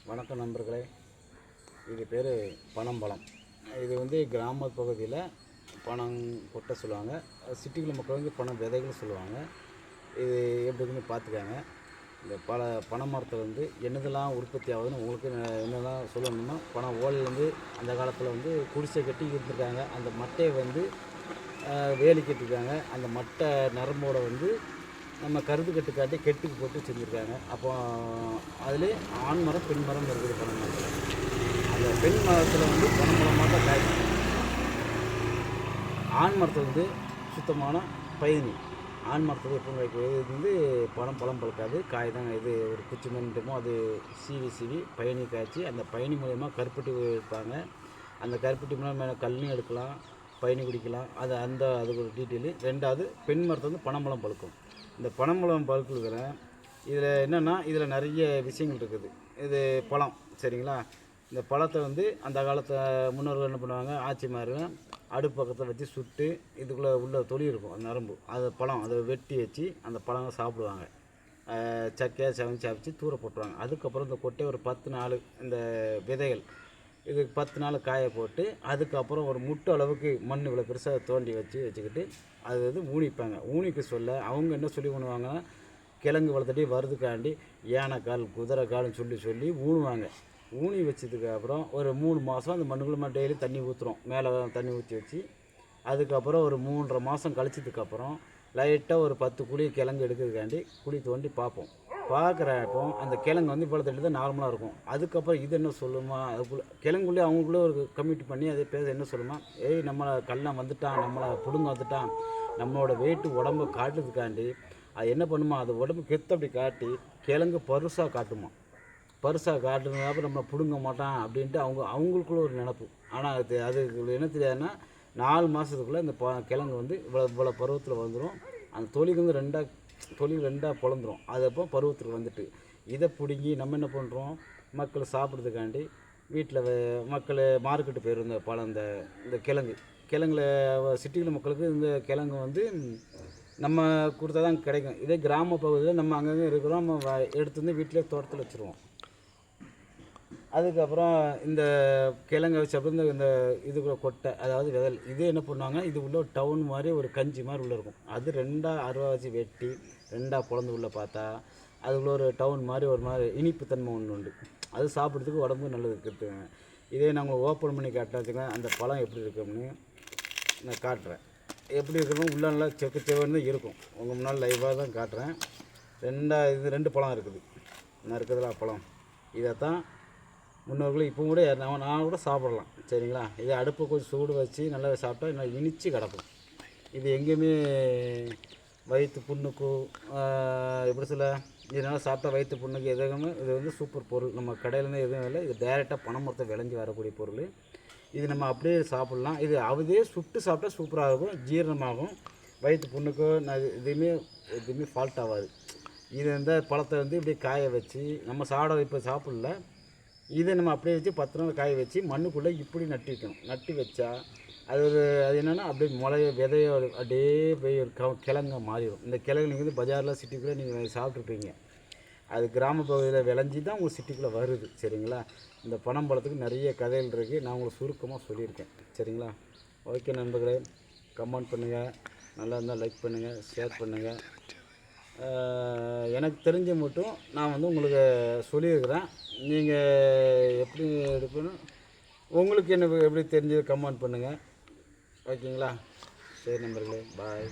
வணக்கம் நண்பர்களே. இது பேர் பனம்பழம். இது வந்து கிராம பகுதியில் பனம் கொட்டை சொல்லுவாங்க. சிட்டிக்குள்ள மக்கள் வந்து பனம் விதைகள் சொல்லுவாங்க. இது எப்படின்னு பார்த்துக்காங்க. இந்த பனை மரத்தை வந்து என்னதெல்லாம் உற்பத்தி ஆகுதுன்னு உங்களுக்கு என்னெல்லாம் சொல்லணும்னா, பனை ஓலையிலேருந்து அந்த காலத்தில் வந்து குடிசை கட்டி இருந்திருக்காங்க. அந்த மட்டையை வந்து வேலி கட்டிருக்காங்க. அந்த மட்டை நரம்போட வந்து நம்ம கருது கட்டு காட்டி கெட்டுக்கு போட்டு செஞ்சுருக்காங்க. அப்போ அதிலே ஆண் மரம் பெண் மரம் இருக்குது பனை மரத்தில். அந்த பெண் மரத்தில் வந்து பனம்பழமாக தான் காய்க்கும். ஆண் மரத்தில் வந்து சுத்தமான பயணி. ஆண் மரத்தில் எப்போ காய்க்கும் இது வந்து பழம் பழுக்காது, காய் தான். இது ஒரு குச்சி மண்ணுமோ அது சீவி பயணி காய்ச்சி அந்த பயணி மூலயமா கருப்பட்டி எடுப்பாங்க. அந்த கருப்பட்டி மூலம் மேலே கல்லையும் எடுக்கலாம், பயணி குடிக்கலாம். அதுக்கு ஒரு டீட்டெயிலு. ரெண்டாவது பெண் மரத்தை வந்து பனம்பழம் பழுக்கும். இந்த பனம்பழம் பழுக்குற இதில் என்னென்னா, இதில் நிறைய விஷயங்கள் இருக்குது. இது பழம் சரிங்களா. இந்த பழத்தை வந்து அந்த காலத்தை முன்னோர்கள் என்ன பண்ணுவாங்க, ஆச்சிமார்கள் அடுப்பு பக்கத்தில் வச்சு சுட்டு இதுக்குள்ளே உள்ள தொலி இருக்கும், அந்த நரம்பு, அது பழம் அதை வெட்டி வச்சு அந்த பழங்களை சாப்பிடுவாங்க. சக்கையாக சமைச்சு தூர போட்டுருவாங்க. அதுக்கப்புறம் இந்த கொட்டை ஒரு 10 நாள் இந்த விதைகள் இது 10 நாள் காய போட்டு அதுக்கப்புறம் ஒரு முட்டு அளவுக்கு மண் இவ்வளோ பெருசாக தோண்டி வச்சுக்கிட்டு அது வந்து ஊனிப்பாங்க. ஊனிக்க சொல்ல அவங்க என்ன சொல்லி பண்ணுவாங்கன்னா, கிழங்கு வளர்த்துட்டு வருதுக்காண்டி யானைக்கால் குதிரைக்கால்னு சொல்லி ஊனுவாங்க. ஊனி வச்சதுக்கப்புறம் ஒரு 3 மாதம் அந்த மண்ணுக்குள்ளே டெய்லி தண்ணி ஊற்றுறோம். மேலே தண்ணி ஊற்றி வச்சு அதுக்கப்புறம் ஒரு 3.5 மாதம் கழிச்சதுக்கப்புறம் லைட்டாக ஒரு 10 குழி கிழங்கு எடுக்கிறதுக்காண்டி குழி தோண்டி பார்ப்போம். பார்க்குறப்போ அந்த கிழங்கு வந்து இவ்வளோ தள்ளி தான் நார்மலாக இருக்கும். அதுக்கப்புறம் இது என்ன சொல்லுமா, அதுக்குள்ளே கிழங்குள்ளே அவங்களுக்குள்ளே ஒரு கமிட்டி பண்ணி அதே பேச என்ன சொல்லுமா, நம்மளை கள்ளம் வந்துட்டான், நம்மளை பிடுங்க வந்துட்டான், நம்மளோட வெயிட்டு உடம்பு காட்டுறதுக்காண்டி அது என்ன பண்ணுமா, அது உடம்பு கெத்து அப்படி காட்டி கிழங்கு பருசாக காட்டுமா. பருசாக காட்டுனதுக்கப்புறம் நம்மளை பிடுங்க மாட்டான் அப்படின்ட்டு அவங்களுக்குள்ள ஒரு நினப்பு. ஆனால் அதுக்கு என்ன தெரியாதுன்னா, 4 மாதத்துக்குள்ளே இந்த கிழங்கு வந்து இவ்வளோ பருவத்தில் வந்துடும். அந்த தொழில் வந்து தொழில் ரெண்டாக பொழந்துடும். அது அப்போ பருவத்துக்கு வந்துட்டு இதை பிடுங்கி நம்ம என்ன பண்ணுறோம், மக்கள் சாப்பிட்றதுக்காண்டி வீட்டில் மக்கள் மார்க்கெட்டு போயிடும். இந்த பழம் இந்த கிழங்குல சிட்டியில் மக்களுக்கு இந்த கிழங்கு வந்து நம்ம கொடுத்தா தான் கிடைக்கும். இதே கிராம பகுதியில் நம்ம அங்கங்கே இருக்கிறோம், நம்ம எடுத்து வந்து வீட்டிலே தோட்டத்தில் வச்சுருவோம். அதுக்கப்புறம் இந்த கிழங்கை வச்சு அப்புறம் இந்த இதுக்குள்ள கொட்டை, அதாவது விதல், இது என்ன பண்ணுவாங்க, இது உள்ள ஒரு டவுன் மாதிரி ஒரு கஞ்சி மாதிரி உள்ளே இருக்கும். அது 2 அருவா வச்சு வெட்டி 2 பொழந்து உள்ளே பார்த்தா அதுக்குள்ள ஒரு டவுன் மாதிரி ஒரு மாதிரி இனிப்பு தன்மை ஒன்று உண்டு. அது சாப்பிட்றதுக்கு உடம்புக்கு நல்லது இருக்குதுங்க. இதே நாங்கள் ஓப்பன் பண்ணி காட்டினா வச்சுக்கோங்க, அந்த பழம் எப்படி இருக்கும்னு நான் காட்டுறேன். எப்படி இருக்கணும், உள்ளே நல்லா செவன்னு இருக்கும். உங்கள் முன்னால் லைவாக தான் காட்டுறேன். 2 பழம் இருக்குது. நான் இருக்கிறதுல பழம் இதைத்தான் முன்னோர்கள் இப்போ கூட நான் கூட சாப்பிடலாம் சரிங்களா. இது அடுப்பை கொஞ்சம் சூடு வச்சு நல்லா சாப்பிட்டா நல்லா இனிச்சு கிடக்கும். இது எங்கேயுமே வயிற்று புண்ணுக்கு எப்படி சொல்ல, இதனால் சாப்பிட்டா வயிற்று புண்ணுக்கு எதுவுமே இது வந்து சூப்பர் பொருள். நம்ம கடையிலேருந்து எதுவும் இல்லை, இது டேரெக்டாக பனை மரத்தை விளைஞ்சி வரக்கூடிய பொருள். இது நம்ம அப்படியே சாப்பிட்லாம். இது அவதே சுட்டு சாப்பிட்டா சூப்பராக இருக்கும், ஜீரணமாகும். வயிற்று புண்ணுக்கு எதுவுமே ஃபால்ட் ஆகாது. இது இந்த பழத்தை வந்து இப்படி காய வச்சு நம்ம இப்போ சாப்பிடல, இதை நம்ம அப்படியே வச்சு 10 நாள் காய வச்சு மண்ணுக்குள்ளே இப்படி நட்டு வைக்கணும். நட்டு வச்சா அது என்னென்னா அப்படியே விதையோட அப்படியே போய் ஒரு கிழங்க மாறிடும். இந்த கிழங்கு நீங்கள் வந்து பஜாரில் சிட்டிக்குள்ளே நீங்கள் சாப்பிட்ருப்பீங்க. அது கிராம பகுதியில் விளைஞ்சி தான் உங்களுக்கு சிட்டிக்குள்ளே வருது சரிங்களா. இந்த பனம்பழத்துக்கு நிறைய கதைகள் இருக்குது, நான் உங்களுக்கு சுருக்கமாக சொல்லியிருக்கேன் சரிங்களா. ஓகே நண்பர்களே, கமெண்ட் பண்ணுங்கள், நல்லா இருந்தால் லைக் பண்ணுங்கள், ஷேர் பண்ணுங்கள். எனக்கு தெரிஞ்ச மட்டும் நான் வந்து உங்களுக்கு சொல்லியிருக்கிறேன். நீங்கள் எப்படி எடுக்கணும், உங்களுக்கு என்ன எப்படி தெரிஞ்சது கமெண்ட் பண்ணுங்கள். ஓகேங்களா. சரி நண்பர்களே, பாய்.